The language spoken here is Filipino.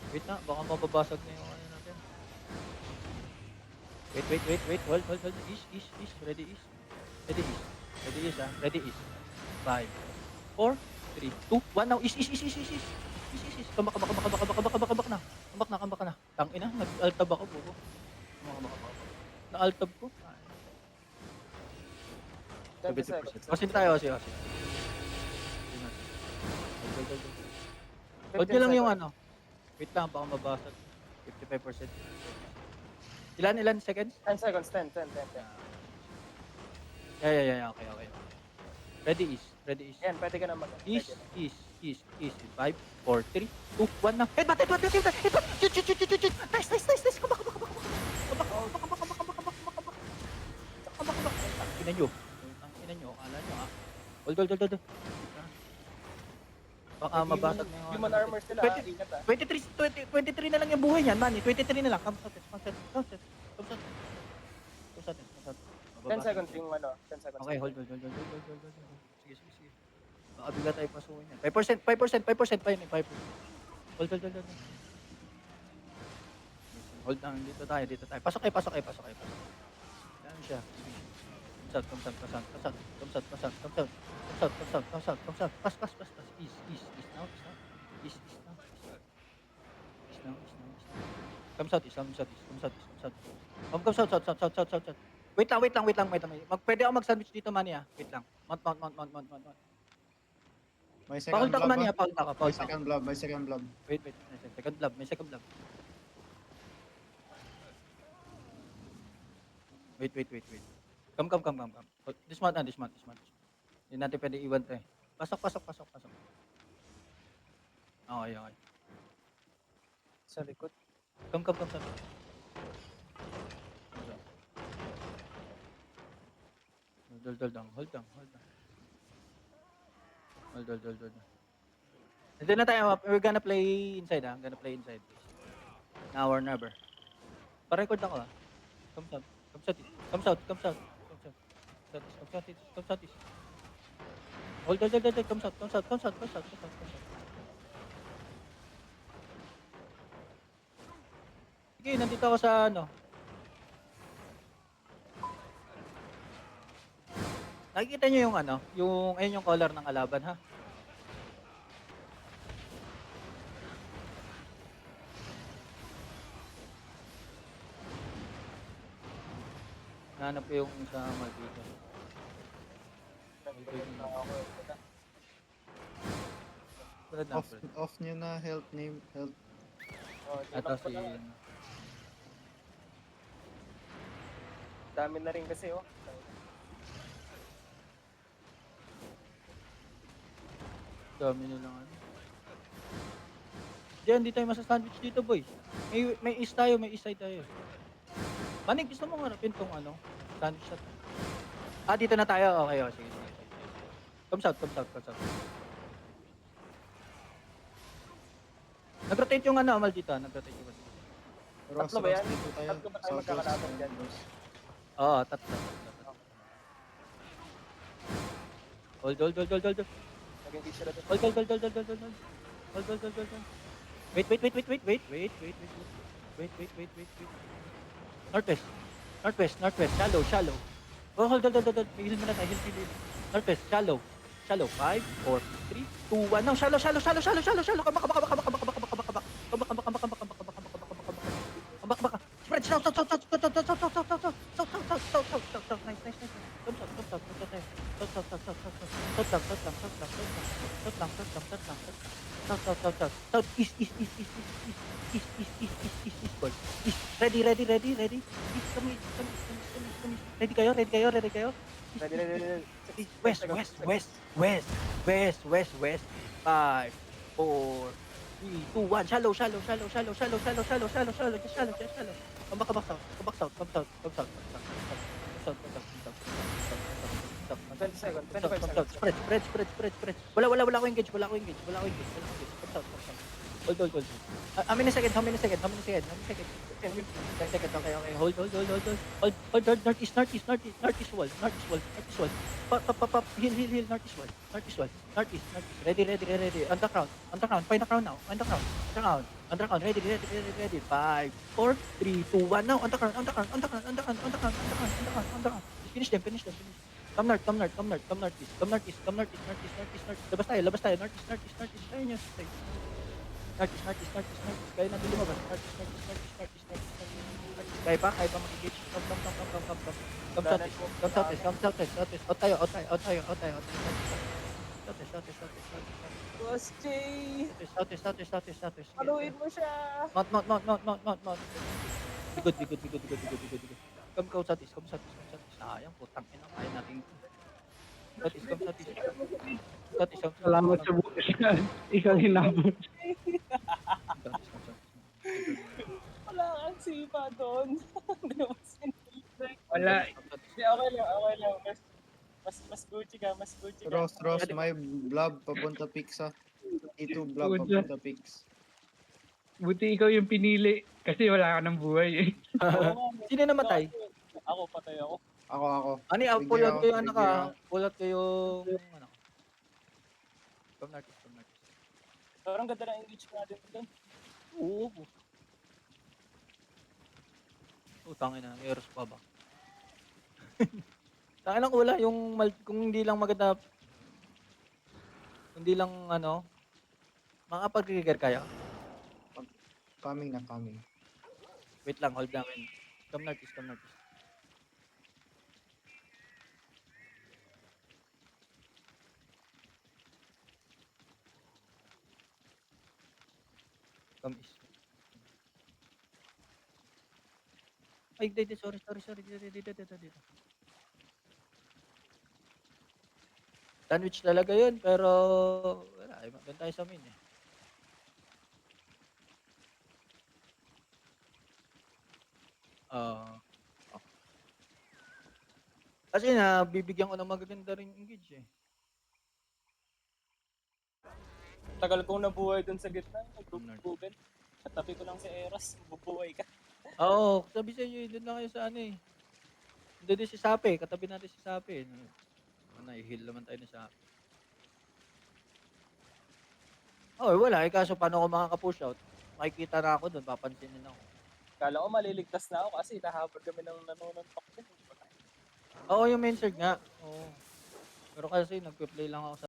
Wait na, baka mababasag na yung ano natin. Wait. Hold. East. Ready east. Ready east, ah. Ready east. 5, 4, 3, 2, 1, now. East. Kambak na. Kambak na. Tangina, nag-altab ako, bobo. Kambak. Na-altab ko. Ay, 20 seconds. 70%. Osin tayo, osin. Osin natin. Hold. Hold 15 nyo lang yung seconds. ano. Wait lang, baka mabasag. 55%. Ready east. Ilan seconds? 10 seconds. 10. Yeah. Okay. Ready east. Yan, pwede ka na mag pwede na. East. 5, 4, 3, 2, 1 na. Headbutt. Shoot. Nice. Kabak. Tangina nyo. Akala nyo, ah. Hold. Baka mabasag na yung ano Human natin. armor sila, 20, ingat ah. 23 na lang yung buhay niyan, Manny. 23 na lang. Come sa atin. 10 Mababasag seconds siya. yung ano, 10 seconds. Okay, hold. Sige. Baka bigla tayo pasukin yan. 5% pa yun eh. 5%. Hold. Hold lang, dito tayo. Pasok kayo. Yan siya. Sige. Come out. Pas. East now. East now. Come south. Come south. Wait lang. Pwede ako mag-sandwich dito, Manny, ah. Wait lang. Mount. May Pahold second ako, blob Manny, ba? ah. Pahold ako. May second blob. Wait. May second blob. Wait. Come. Dismount. Hindi natin pwede iwan to eh. Pasok. Okay. Sa likod. Come. Hold lang. Hold. Hindi na tayo. We're gonna play inside, ah. I'm gonna play inside. Now or never. Pa-record ako, ah. Come south. Come south. Hold. Come south. Sige, nandito ako sa ano. Nakikita nyo yung ano, ayun yung color ng kalaban, ha? Nahanap ko yung sa mall dito. Tulad na, Off nyo na health name. Oh, Ito si... dami na rin kasi oh. Dami nilang ano. Diyan, hindi tayo masa-sandwich dito, boy. May east side tayo. Manig, gusto mo harapin tong ano? Sandwich na to. Ah, dito na tayo. Okay, oh, sige. Come south. Nag-rotate yung ano, Amal dito. Nag-rotate yung ano. Pero Tatlo ba yan? dito tayo. Tatlo ba tayo magkakalaban dyan? Oo, tatlo. Hold. Naging di sila doon. Hold. Wait. Northwest. Shallow. Oh, hold. Heal muna tayo. Heal. Northwest, shallow. 5, 4, 3, 2, 1. No, shallow. Kabak. Spread. South. Nice. South. East, boy. East. Ready. East, come east. Ready kayo? Ready. East. West. 5, 4, 3, 2, 1. Shallow. Just shallow. Come south. 20 seconds. 25 seconds. Spread. Wala ko engage. Come south. Hold. How many seconds? 10 seconds. 10 seconds. Okay. Hold. Northeast wall. Pop. Heal. Northeast wall. Northeast. Ready. Underground. Find the crown now. Underground. Ready. 5, 4, 3, 2, 1. Now. Underground. Finish them. Come north. Northeast. Labas tayo. Northeast. Ayun yun. Northeast. Kaya natin lumabas. Northeast. Kaya pa makikita. Come southeast. Out tayo. Boss J! Southeast. Paluin mo siya! Mount. Be good. Come southeast. Sayang, putang ina. Kaya natin. Southeast. Salamat sa bukas ka. Ikaw hinabot. Wala kang sipa doon. Hindi mo sinilay. Wala. Hindi, okay lang. Mas Gucci ka. Ross, may blob papunta pix ah. E2 blob Good. papunta pix. Buti ikaw yung pinili. Kasi wala ka ng buhay eh. Sino namatay? Ako, patay ako. Ako. Ani, pull out ko yung ano ka. Pull out ko yung ano. Come northeast. Parang ganda na engage natin doon. Oo. Utangin na, Eros pa ba? Tangin lang wala yung kung hindi lang maganda. Hindi lang ano. Makapag-trigger kayo. Coming. Wait lang, hold namin. Come northeast. Come east. Ay, sorry. Dito. Sandwich talaga yun, pero wala, doon tayo sa main eh. Kasi bibigyan ko ng magaganda ring engage eh. Tagal kong nabuhay doon sa gitna. Nag-google. Katabi ko lang si Eros. Bubuhay ka. Oo, sabi sa inyo, doon lang kayo sa ano eh. Doon din si Sape, katabi natin si Sape. I-heal naman tayo na Sape. Wala eh, kaso paano ako makaka-push out? Makikita na ako doon, papansinin ako. Kala ko maliligtas na ako kasi nahabol kami ng nanonontok din. Oo, yung main surge nga. Oo. Pero kasi nagpe-play lang ako sa